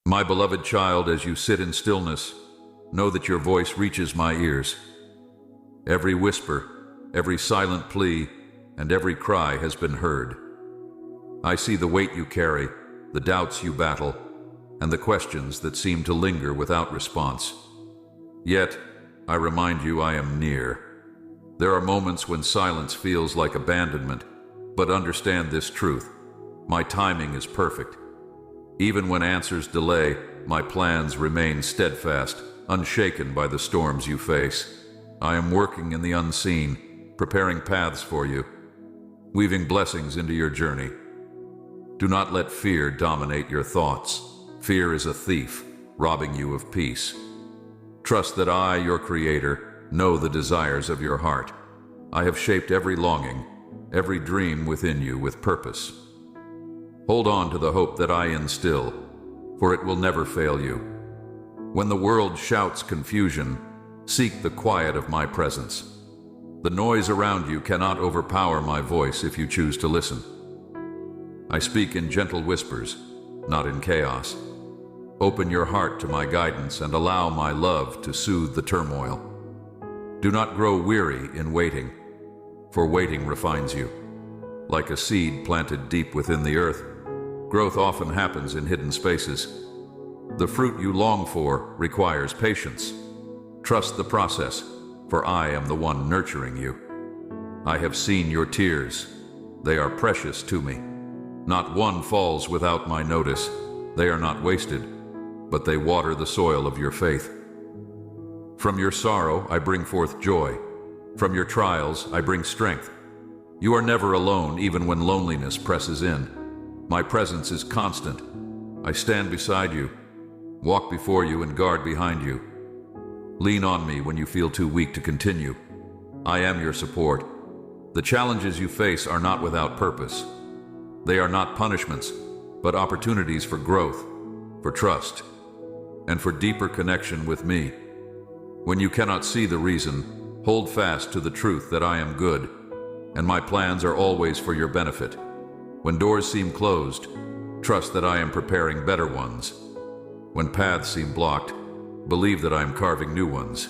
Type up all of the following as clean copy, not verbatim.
My beloved child, as you sit in stillness, know that your voice reaches my ears. Every whisper, every silent plea, and every cry has been heard. I see the weight you carry, the doubts you battle, and the questions that seem to linger without response. Yet, I remind you I am near. There are moments when silence feels like abandonment, but understand this truth: my timing is perfect. Even when answers delay, my plans remain steadfast, unshaken by the storms you face. I am working in the unseen, preparing paths for you, weaving blessings into your journey. Do not let fear dominate your thoughts. Fear is a thief, robbing you of peace. Trust that I, your Creator, know the desires of your heart. I have shaped every longing, every dream within you with purpose. Hold on to the hope that I instill, for it will never fail you. When the world shouts confusion, seek the quiet of my presence. The noise around you cannot overpower my voice if you choose to listen. I speak in gentle whispers, not in chaos. Open your heart to my guidance and allow my love to soothe the turmoil. Do not grow weary in waiting, for waiting refines you. Like a seed planted deep within the earth, growth often happens in hidden spaces. The fruit you long for requires patience. Trust the process, for I am the one nurturing you. I have seen your tears. They are precious to me. Not one falls without my notice. They are not wasted, but they water the soil of your faith. From your sorrow I bring forth joy. From your trials I bring strength. You are never alone, even when loneliness presses in. My presence is constant. I stand beside you, walk before you, and guard behind you. Lean on me when you feel too weak to continue. I am your support. The challenges you face are not without purpose. They are not punishments, but opportunities for growth, for trust, and for deeper connection with me. When you cannot see the reason, hold fast to the truth that I am good, and my plans are always for your benefit. When doors seem closed, trust that I am preparing better ones. When paths seem blocked, believe that I am carving new ones.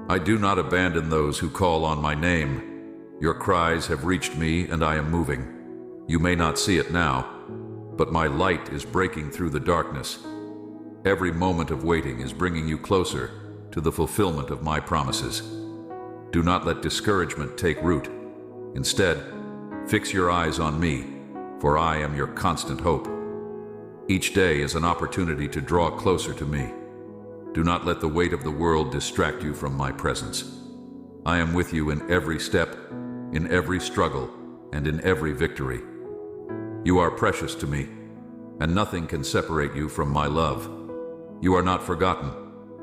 I do not abandon those who call on my name. Your cries have reached me, and I am moving. You may not see it now, but my light is breaking through the darkness. Every moment of waiting is bringing you closer to the fulfillment of my promises. Do not let discouragement take root. Instead, fix your eyes on me, for I am your constant hope. Each day is an opportunity to draw closer to me. Do not let the weight of the world distract you from my presence. I am with you in every step, in every struggle, and in every victory. You are precious to me, and nothing can separate you from my love. You are not forgotten,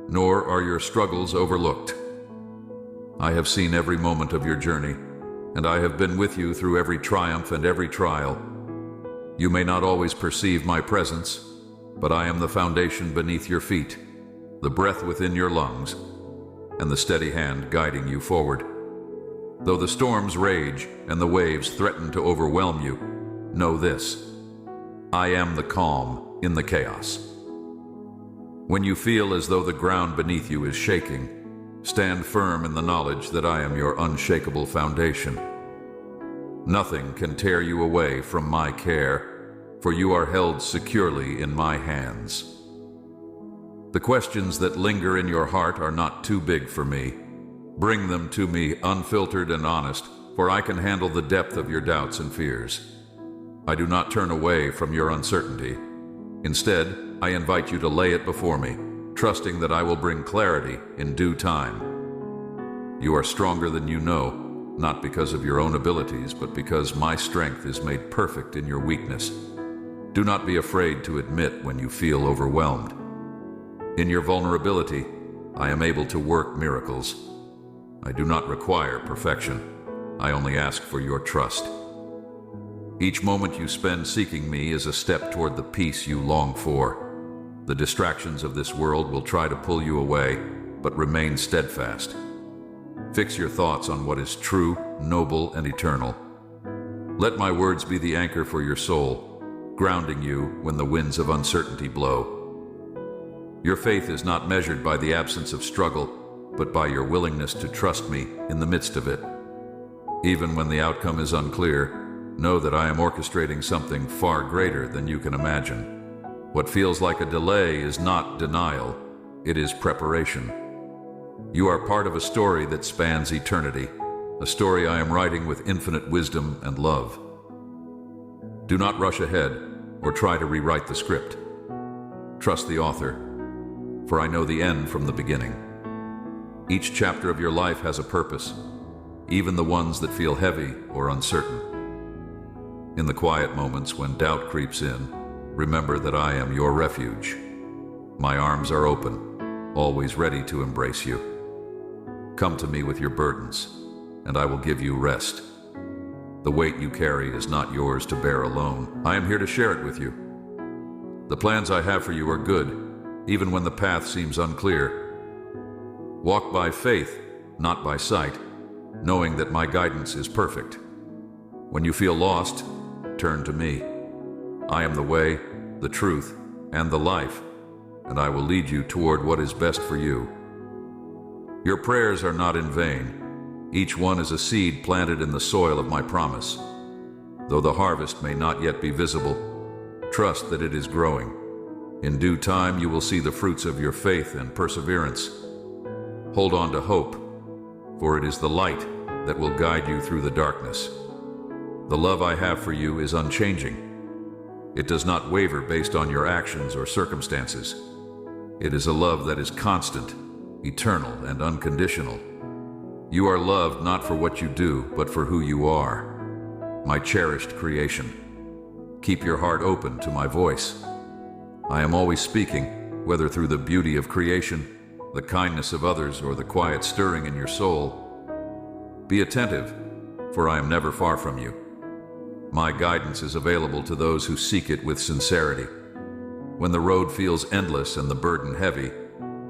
nor are your struggles overlooked. I have seen every moment of your journey, and I have been with you through every triumph and every trial. You may not always perceive my presence, but I am the foundation beneath your feet, the breath within your lungs, and the steady hand guiding you forward. Though the storms rage and the waves threaten to overwhelm you, know this: I am the calm in the chaos. When you feel as though the ground beneath you is shaking, stand firm in the knowledge that I am your unshakable foundation. Nothing can tear you away from my care, for you are held securely in my hands. The questions that linger in your heart are not too big for me. Bring them to me unfiltered and honest, for I can handle the depth of your doubts and fears. I do not turn away from your uncertainty. Instead, I invite you to lay it before me, trusting that I will bring clarity in due time. You are stronger than you know, not because of your own abilities, but because my strength is made perfect in your weakness. Do not be afraid to admit when you feel overwhelmed. In your vulnerability, I am able to work miracles. I do not require perfection. I only ask for your trust. Each moment you spend seeking me is a step toward the peace you long for. The distractions of this world will try to pull you away, but remain steadfast. Fix your thoughts on what is true, noble, and eternal. Let my words be the anchor for your soul, grounding you when the winds of uncertainty blow. Your faith is not measured by the absence of struggle, but by your willingness to trust me in the midst of it. Even when the outcome is unclear, know that I am orchestrating something far greater than you can imagine. What feels like a delay is not denial, it is preparation. You are part of a story that spans eternity, a story I am writing with infinite wisdom and love. Do not rush ahead or try to rewrite the script. Trust the author, for I know the end from the beginning. Each chapter of your life has a purpose, even the ones that feel heavy or uncertain. In the quiet moments when doubt creeps in, remember that I am your refuge. My arms are open, always ready to embrace you. Come to me with your burdens, and I will give you rest. The weight you carry is not yours to bear alone. I am here to share it with you. The plans I have for you are good, even when the path seems unclear. Walk by faith, not by sight, knowing that my guidance is perfect. When you feel lost, turn to me. I am the way, the truth, and the life, and I will lead you toward what is best for you. Your prayers are not in vain. Each one is a seed planted in the soil of my promise. Though the harvest may not yet be visible, trust that it is growing. In due time, you will see the fruits of your faith and perseverance. Hold on to hope, for it is the light that will guide you through the darkness. The love I have for you is unchanging. It does not waver based on your actions or circumstances. It is a love that is constant, eternal, and unconditional. You are loved not for what you do, but for who you are, my cherished creation. Keep your heart open to my voice. I am always speaking, whether through the beauty of creation, the kindness of others, or the quiet stirring in your soul. Be attentive, for I am never far from you. My guidance is available to those who seek it with sincerity. When the road feels endless and the burden heavy,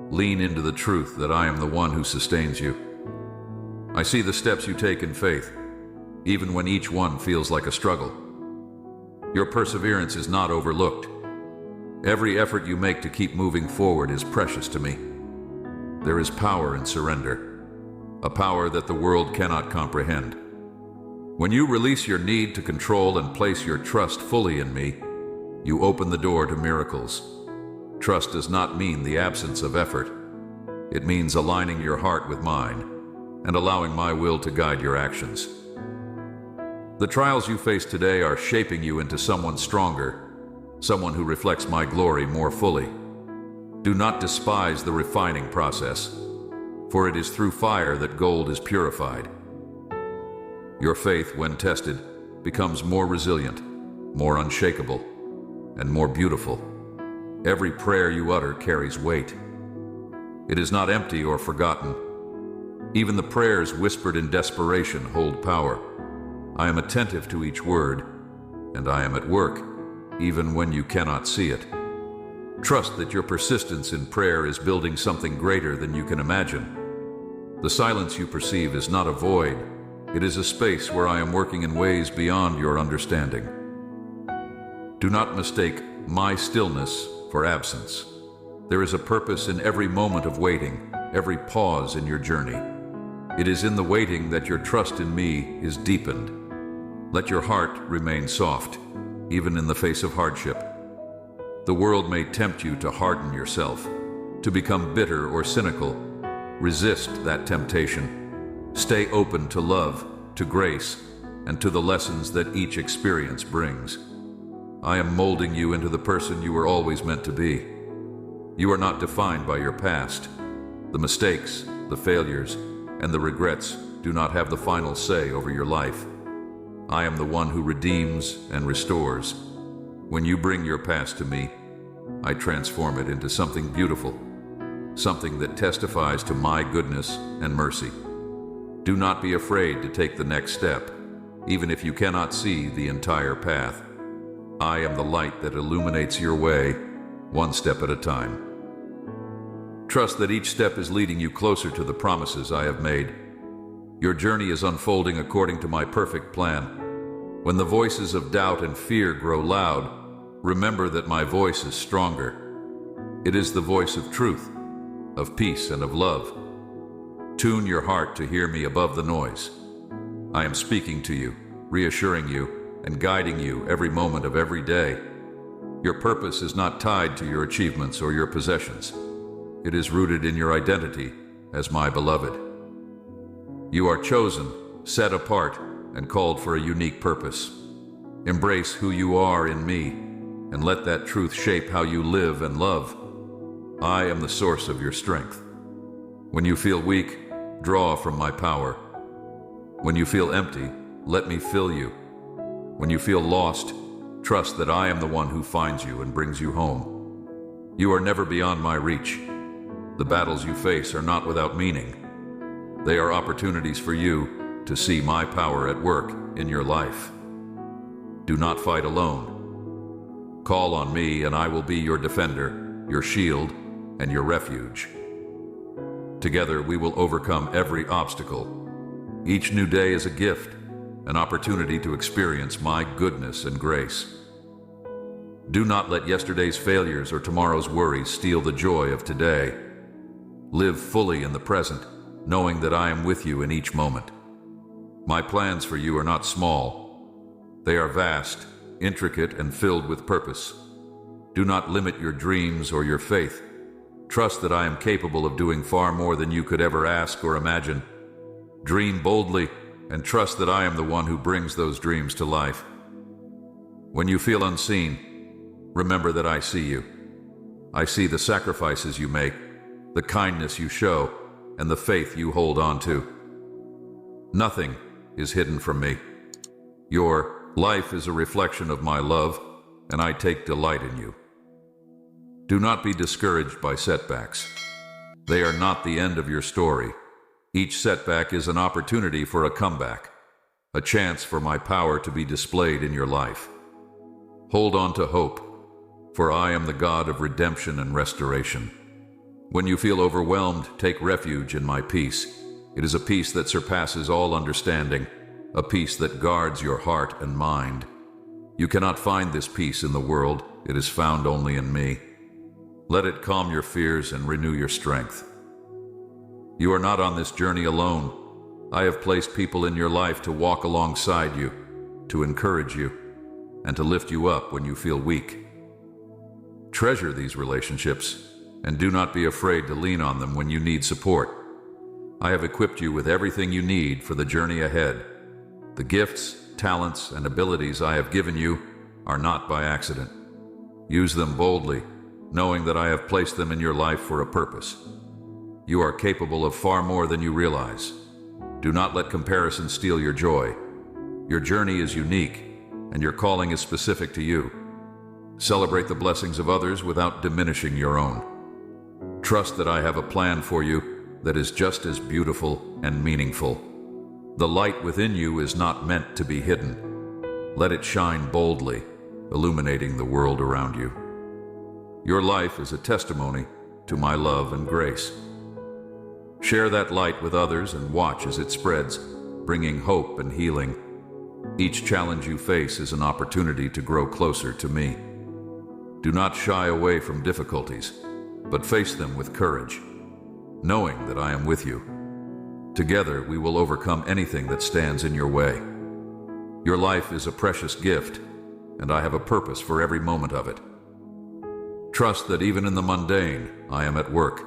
lean into the truth that I am the one who sustains you. I see the steps you take in faith, even when each one feels like a struggle. Your perseverance is not overlooked. Every effort you make to keep moving forward is precious to me. There is power in surrender, a power that the world cannot comprehend. When you release your need to control and place your trust fully in me, you open the door to miracles. Trust does not mean the absence of effort. It means aligning your heart with mine and allowing my will to guide your actions. The trials you face today are shaping you into someone stronger, someone who reflects my glory more fully. Do not despise the refining process, for it is through fire that gold is purified. Your faith, when tested, becomes more resilient, more unshakable, and more beautiful. Every prayer you utter carries weight. It is not empty or forgotten. Even the prayers whispered in desperation hold power. I am attentive to each word, and I am at work, even when you cannot see it. Trust that your persistence in prayer is building something greater than you can imagine. The silence you perceive is not a void. It is a space where I am working in ways beyond your understanding. Do not mistake my stillness for absence. There is a purpose in every moment of waiting, every pause in your journey. It is in the waiting that your trust in me is deepened. Let your heart remain soft, even in the face of hardship. The world may tempt you to harden yourself, to become bitter or cynical. Resist that temptation. Stay open to love, to grace, and to the lessons that each experience brings. I am molding you into the person you were always meant to be. You are not defined by your past. The mistakes, the failures, and the regrets do not have the final say over your life. I am the one who redeems and restores. When you bring your past to me, I transform it into something beautiful, something that testifies to my goodness and mercy. Do not be afraid to take the next step, even if you cannot see the entire path. I am the light that illuminates your way, one step at a time. Trust that each step is leading you closer to the promises I have made. Your journey is unfolding according to my perfect plan. When the voices of doubt and fear grow loud, remember that my voice is stronger. It is the voice of truth, of peace, and of love. Tune your heart to hear me above the noise. I am speaking to you, reassuring you, and guiding you every moment of every day. Your purpose is not tied to your achievements or your possessions. It is rooted in your identity as my beloved. You are chosen, set apart, and called for a unique purpose. Embrace who you are in me, and let that truth shape how you live and love. I am the source of your strength. When you feel weak, draw from my power. When you feel empty, let me fill you. When you feel lost, trust that I am the one who finds you and brings you home. You are never beyond my reach. The battles you face are not without meaning. They are opportunities for you to see my power at work in your life. Do not fight alone. Call on me and I will be your defender, your shield, and your refuge. Together we will overcome every obstacle. Each new day is a gift, an opportunity to experience my goodness and grace. Do not let yesterday's failures or tomorrow's worries steal the joy of today. Live fully in the present, knowing that I am with you in each moment. My plans for you are not small. They are vast, intricate, and filled with purpose. Do not limit your dreams or your faith. Trust that I am capable of doing far more than you could ever ask or imagine. Dream boldly and trust that I am the one who brings those dreams to life. When you feel unseen, remember that I see you. I see the sacrifices you make, the kindness you show, and the faith you hold on to. Nothing is hidden from me. Your life is a reflection of my love, and I take delight in you. Do not be discouraged by setbacks. They are not the end of your story. Each setback is an opportunity for a comeback, a chance for my power to be displayed in your life. Hold on to hope, for I am the God of redemption and restoration. When you feel overwhelmed, take refuge in my peace. It is a peace that surpasses all understanding, a peace that guards your heart and mind. You cannot find this peace in the world. It is found only in me. Let it calm your fears and renew your strength. You are not on this journey alone. I have placed people in your life to walk alongside you, to encourage you, and to lift you up when you feel weak. Treasure these relationships, and do not be afraid to lean on them when you need support. I have equipped you with everything you need for the journey ahead. The gifts, talents, and abilities I have given you are not by accident. Use them boldly, knowing that I have placed them in your life for a purpose. You are capable of far more than you realize. Do not let comparison steal your joy. Your journey is unique, and your calling is specific to you. Celebrate the blessings of others without diminishing your own. Trust that I have a plan for you that is just as beautiful and meaningful. The light within you is not meant to be hidden. Let it shine boldly, illuminating the world around you. Your life is a testimony to my love and grace. Share that light with others and watch as it spreads, bringing hope and healing. Each challenge you face is an opportunity to grow closer to me. Do not shy away from difficulties, but face them with courage, knowing that I am with you. Together, we will overcome anything that stands in your way. Your life is a precious gift, and I have a purpose for every moment of it. Trust that even in the mundane, I am at work.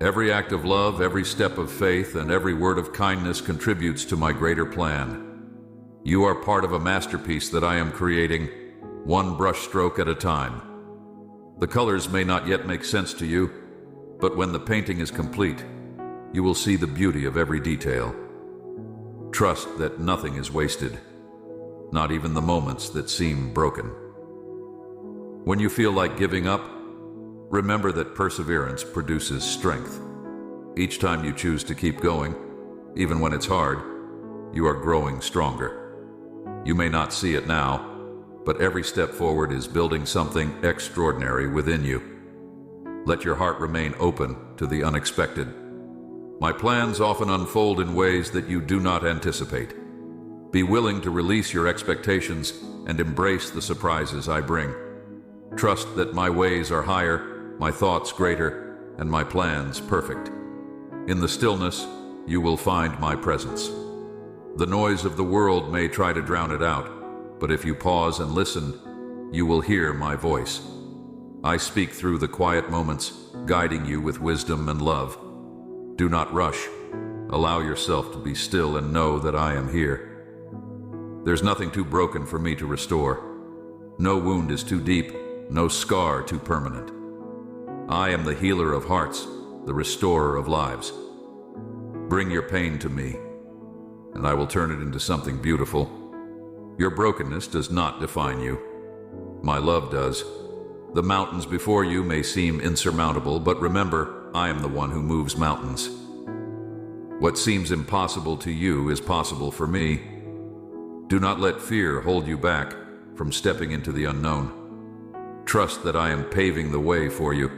Every act of love, every step of faith, and every word of kindness contributes to my greater plan. You are part of a masterpiece that I am creating, one brushstroke at a time. The colors may not yet make sense to you, but when the painting is complete, you will see the beauty of every detail. Trust that nothing is wasted, not even the moments that seem broken. When you feel like giving up, remember that perseverance produces strength. Each time you choose to keep going, even when it's hard, you are growing stronger. You may not see it now, but every step forward is building something extraordinary within you. Let your heart remain open to the unexpected. My plans often unfold in ways that you do not anticipate. Be willing to release your expectations and embrace the surprises I bring. Trust that my ways are higher my thoughts greater, and my plans perfect. In the stillness, you will find my presence. The noise of the world may try to drown it out, but if you pause and listen, you will hear my voice. I speak through the quiet moments, guiding you with wisdom and love. Do not rush. Allow yourself to be still and know that I am here. There's nothing too broken for me to restore. No wound is too deep, no scar too permanent. I am the healer of hearts, the restorer of lives. Bring your pain to me, and I will turn it into something beautiful. Your brokenness does not define you. My love does. The mountains before you may seem insurmountable, but remember, I am the one who moves mountains. What seems impossible to you is possible for me. Do not let fear hold you back from stepping into the unknown. Trust that I am paving the way for you.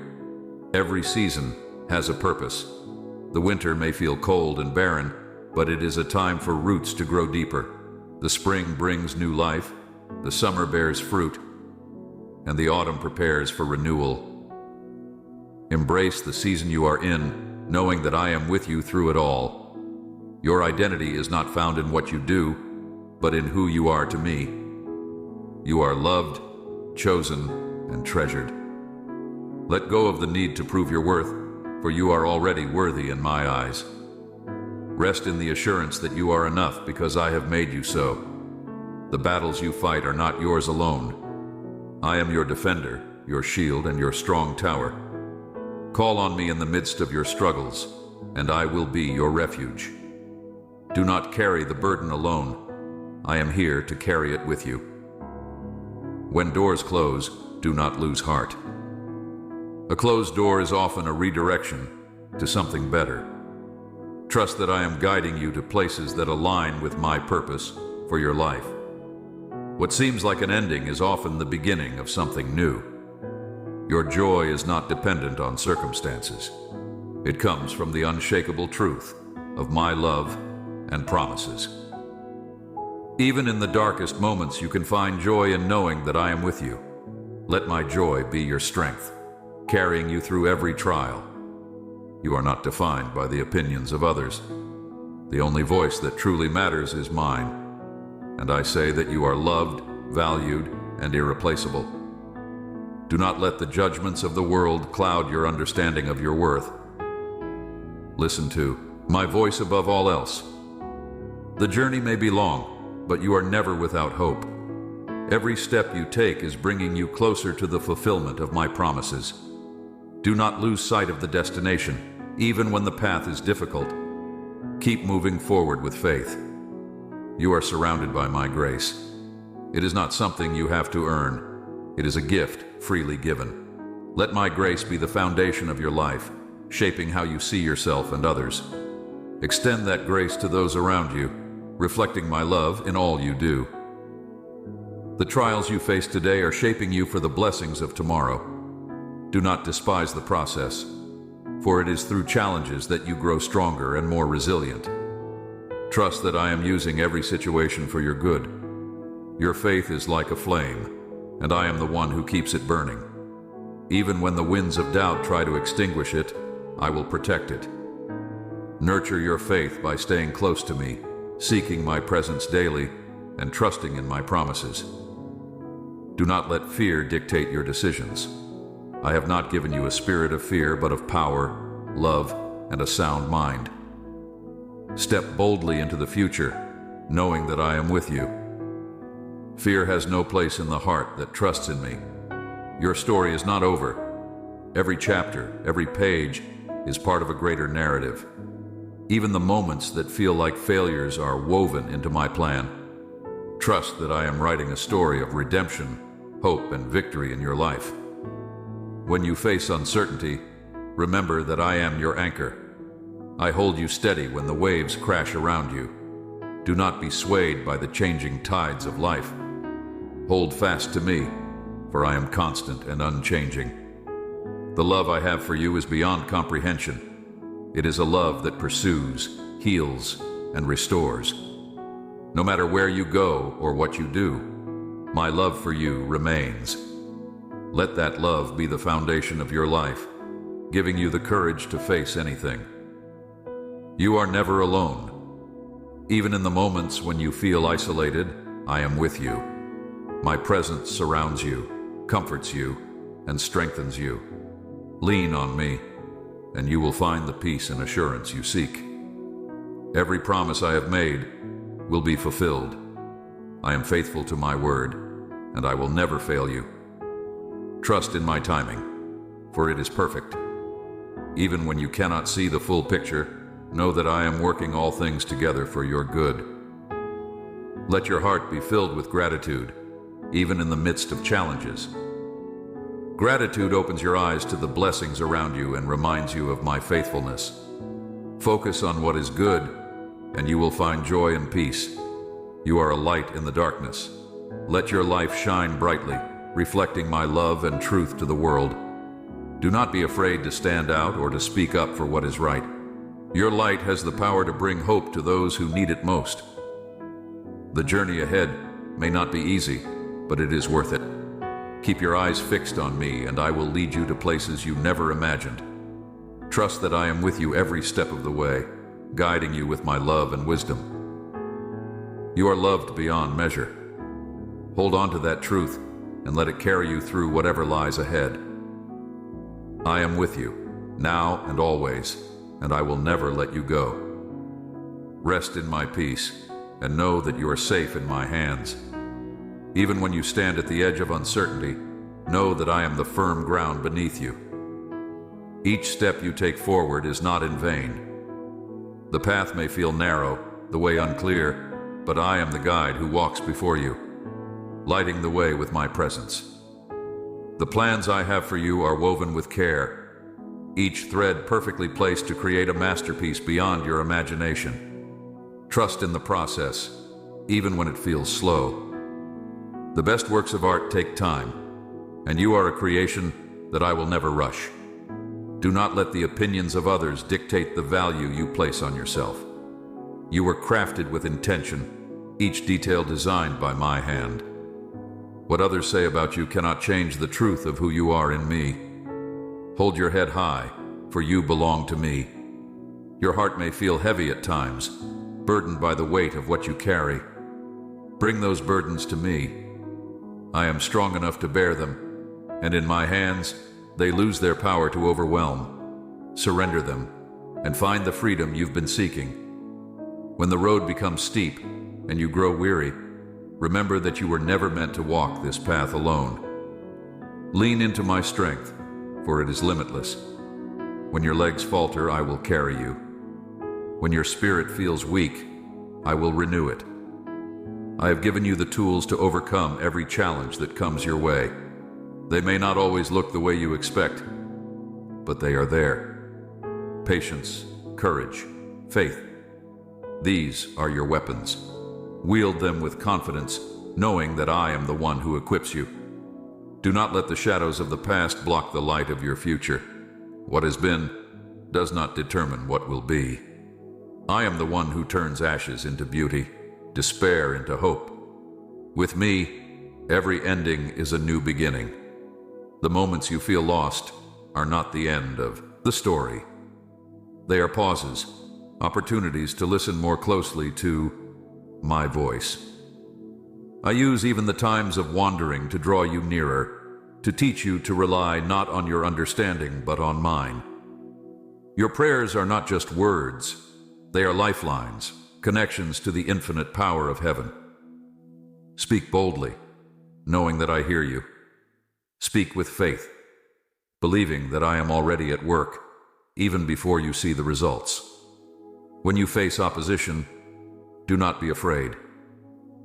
Every season has a purpose. The winter may feel cold and barren, but it is a time for roots to grow deeper. The spring brings new life, the summer bears fruit, and the autumn prepares for renewal. Embrace the season you are in, knowing that I am with you through it all. Your identity is not found in what you do, but in who you are to me. You are loved, chosen, and treasured. Let go of the need to prove your worth, for you are already worthy in my eyes. Rest in the assurance that you are enough because I have made you so. The battles you fight are not yours alone. I am your defender, your shield, and your strong tower. Call on me in the midst of your struggles, and I will be your refuge. Do not carry the burden alone. I am here to carry it with you. When doors close, do not lose heart. A closed door is often a redirection to something better. Trust that I am guiding you to places that align with my purpose for your life. What seems like an ending is often the beginning of something new. Your joy is not dependent on circumstances. It comes from the unshakable truth of my love and promises. Even in the darkest moments, you can find joy in knowing that I am with you. Let my joy be your strength, carrying you through every trial. You are not defined by the opinions of others. The only voice that truly matters is mine. And I say that you are loved, valued, and irreplaceable. Do not let the judgments of the world cloud your understanding of your worth. Listen to my voice above all else. The journey may be long, but you are never without hope. Every step you take is bringing you closer to the fulfillment of my promises. Do not lose sight of the destination, even when the path is difficult. Keep moving forward with faith. You are surrounded by my grace. It is not something you have to earn. It is a gift freely given. Let my grace be the foundation of your life, shaping how you see yourself and others. Extend that grace to those around you, reflecting my love in all you do. The trials you face today are shaping you for the blessings of tomorrow. Do not despise the process, for it is through challenges that you grow stronger and more resilient. Trust that I am using every situation for your good. Your faith is like a flame, and I am the one who keeps it burning. Even when the winds of doubt try to extinguish it, I will protect it. Nurture your faith by staying close to me, seeking my presence daily, and trusting in my promises. Do not let fear dictate your decisions. I have not given you a spirit of fear, but of power, love, and a sound mind. Step boldly into the future, knowing that I am with you. Fear has no place in the heart that trusts in me. Your story is not over. Every chapter, every page, is part of a greater narrative. Even the moments that feel like failures are woven into my plan. Trust that I am writing a story of redemption, hope, and victory in your life. When you face uncertainty, remember that I am your anchor. I hold you steady when the waves crash around you. Do not be swayed by the changing tides of life. Hold fast to me, for I am constant and unchanging. The love I have for you is beyond comprehension. It is a love that pursues, heals, and restores. No matter where you go or what you do, my love for you remains. Let that love be the foundation of your life, giving you the courage to face anything. You are never alone. Even in the moments when you feel isolated, I am with you. My presence surrounds you, comforts you, and strengthens you. Lean on me, and you will find the peace and assurance you seek. Every promise I have made will be fulfilled. I am faithful to my word, and I will never fail you. Trust in my timing, for it is perfect. Even when you cannot see the full picture, know that I am working all things together for your good. Let your heart be filled with gratitude, even in the midst of challenges. Gratitude opens your eyes to the blessings around you and reminds you of my faithfulness. Focus on what is good, and you will find joy and peace. You are a light in the darkness. Let your life shine brightly, reflecting my love and truth to the world. Do not be afraid to stand out or to speak up for what is right. Your light has the power to bring hope to those who need it most. The journey ahead may not be easy, but it is worth it. Keep your eyes fixed on me, and I will lead you to places you never imagined. Trust that I am with you every step of the way, guiding you with my love and wisdom. You are loved beyond measure. Hold on to that truth and let it carry you through whatever lies ahead. I am with you, now and always, and I will never let you go. Rest in my peace, and know that you are safe in my hands. Even when you stand at the edge of uncertainty, know that I am the firm ground beneath you. Each step you take forward is not in vain. The path may feel narrow, the way unclear, but I am the guide who walks before you, lighting the way with my presence. The plans I have for you are woven with care, each thread perfectly placed to create a masterpiece beyond your imagination. Trust in the process, even when it feels slow. The best works of art take time, and you are a creation that I will never rush. Do not let the opinions of others dictate the value you place on yourself. You were crafted with intention, each detail designed by my hand. What others say about you cannot change the truth of who you are in me. Hold your head high, for you belong to me. Your heart may feel heavy at times, burdened by the weight of what you carry. Bring those burdens to me. I am strong enough to bear them, and in my hands, they lose their power to overwhelm. Surrender them, and find the freedom you've been seeking. When the road becomes steep, and you grow weary, remember that you were never meant to walk this path alone. Lean into my strength, for it is limitless. When your legs falter, I will carry you. When your spirit feels weak, I will renew it. I have given you the tools to overcome every challenge that comes your way. They may not always look the way you expect, but they are there. Patience, courage, faith. These are your weapons. Wield them with confidence, knowing that I am the one who equips you. Do not let the shadows of the past block the light of your future. What has been does not determine what will be. I am the one who turns ashes into beauty, despair into hope. With me, every ending is a new beginning. The moments you feel lost are not the end of the story. They are pauses, opportunities to listen more closely to my voice. I use even the times of wandering to draw you nearer, to teach you to rely not on your understanding but on mine. Your prayers are not just words, they are lifelines, connections to the infinite power of heaven. Speak boldly, knowing that I hear you. Speak with faith, believing that I am already at work, even before you see the results. When you face opposition, do not be afraid.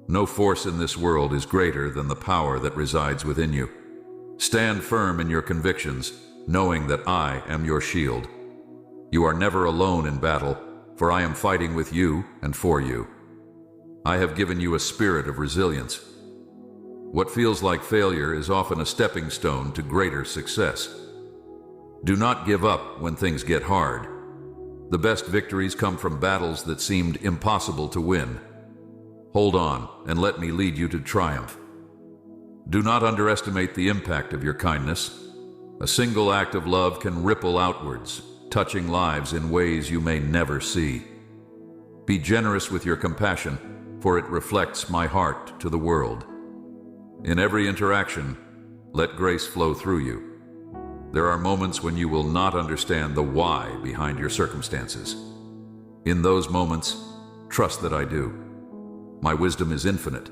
No force in this world is greater than the power that resides within you. Stand firm in your convictions, knowing that I am your shield. You are never alone in battle, for I am fighting with you and for you. I have given you a spirit of resilience. What feels like failure is often a stepping stone to greater success. Do not give up when things get hard. The best victories come from battles that seemed impossible to win. Hold on and let me lead you to triumph. Do not underestimate the impact of your kindness. A single act of love can ripple outwards, touching lives in ways you may never see. Be generous with your compassion, for it reflects my heart to the world. In every interaction, let grace flow through you. There are moments when you will not understand the why behind your circumstances. In those moments, trust that I do. My wisdom is infinite,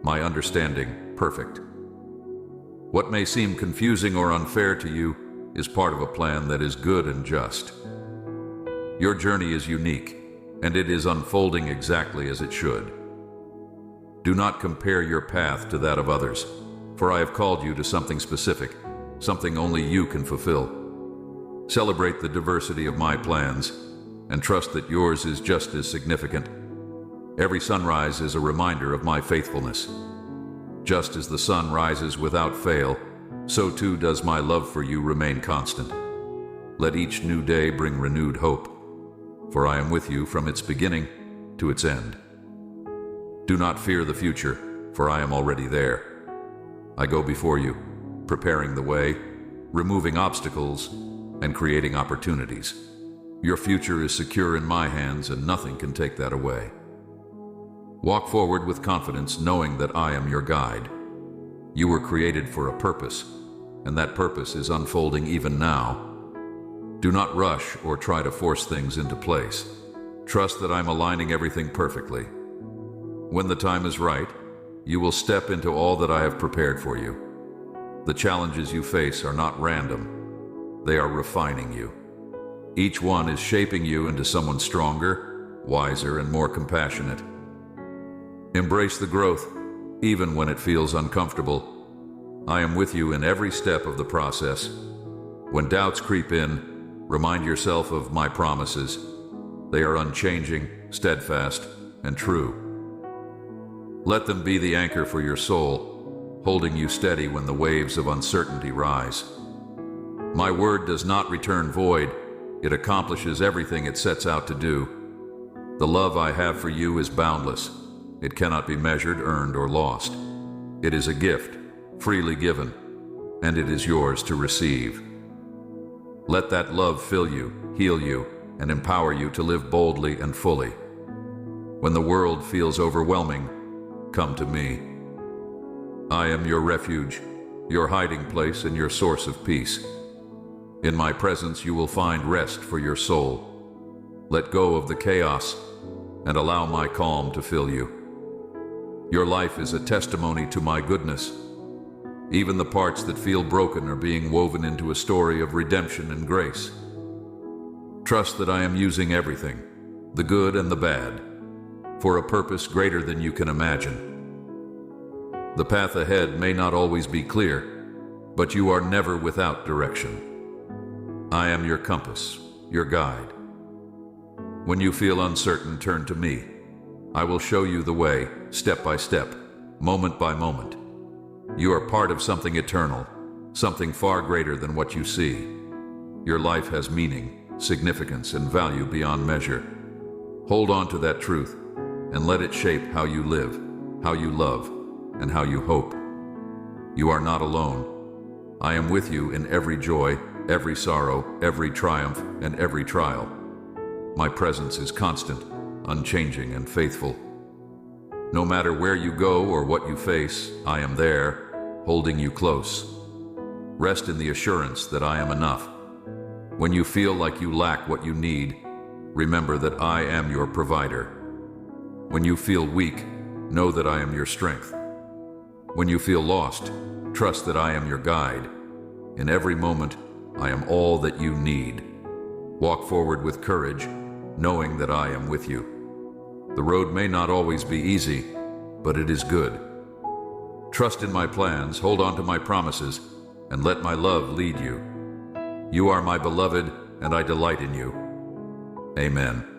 my understanding perfect. What may seem confusing or unfair to you is part of a plan that is good and just. Your journey is unique, and it is unfolding exactly as it should. Do not compare your path to that of others, for I have called you to something specific, something only you can fulfill. Celebrate the diversity of my plans, and trust that yours is just as significant. Every sunrise is a reminder of my faithfulness. Just as the sun rises without fail, so too does my love for you remain constant. Let each new day bring renewed hope, for I am with you from its beginning to its end. Do not fear the future, for I am already there. I go before you, preparing the way, removing obstacles, and creating opportunities. Your future is secure in my hands, and nothing can take that away. Walk forward with confidence, knowing that I am your guide. You were created for a purpose, and that purpose is unfolding even now. Do not rush or try to force things into place. Trust that I'm aligning everything perfectly. When the time is right, you will step into all that I have prepared for you. The challenges you face are not random. They are refining you. Each one is shaping you into someone stronger, wiser, and more compassionate. Embrace the growth, even when it feels uncomfortable. I am with you in every step of the process. When doubts creep in, remind yourself of my promises. They are unchanging, steadfast, and true. Let them be the anchor for your soul, holding you steady when the waves of uncertainty rise. My word does not return void. It accomplishes everything it sets out to do. The love I have for you is boundless. It cannot be measured, earned, or lost. It is a gift, freely given, and it is yours to receive. Let that love fill you, heal you, and empower you to live boldly and fully. When the world feels overwhelming, come to me. I am your refuge, your hiding place, and your source of peace. In my presence you will find rest for your soul. Let go of the chaos and allow my calm to fill you. Your life is a testimony to my goodness. Even the parts that feel broken are being woven into a story of redemption and grace. Trust that I am using everything, the good and the bad, for a purpose greater than you can imagine. The path ahead may not always be clear, but you are never without direction. I am your compass, your guide. When you feel uncertain, turn to me. I will show you the way, step by step, moment by moment. You are part of something eternal, something far greater than what you see. Your life has meaning, significance, and value beyond measure. Hold on to that truth and let it shape how you live, how you love, and how you hope. You are not alone. I am with you in every joy, every sorrow, every triumph, and every trial. My presence is constant, unchanging, and faithful. No matter where you go or what you face, I am there, holding you close. Rest in the assurance that I am enough. When you feel like you lack what you need, remember that I am your provider. When you feel weak, know that I am your strength. When you feel lost, trust that I am your guide. In every moment, I am all that you need. Walk forward with courage, knowing that I am with you. The road may not always be easy, but it is good. Trust in my plans, hold on to my promises, and let my love lead you. You are my beloved, and I delight in you. Amen.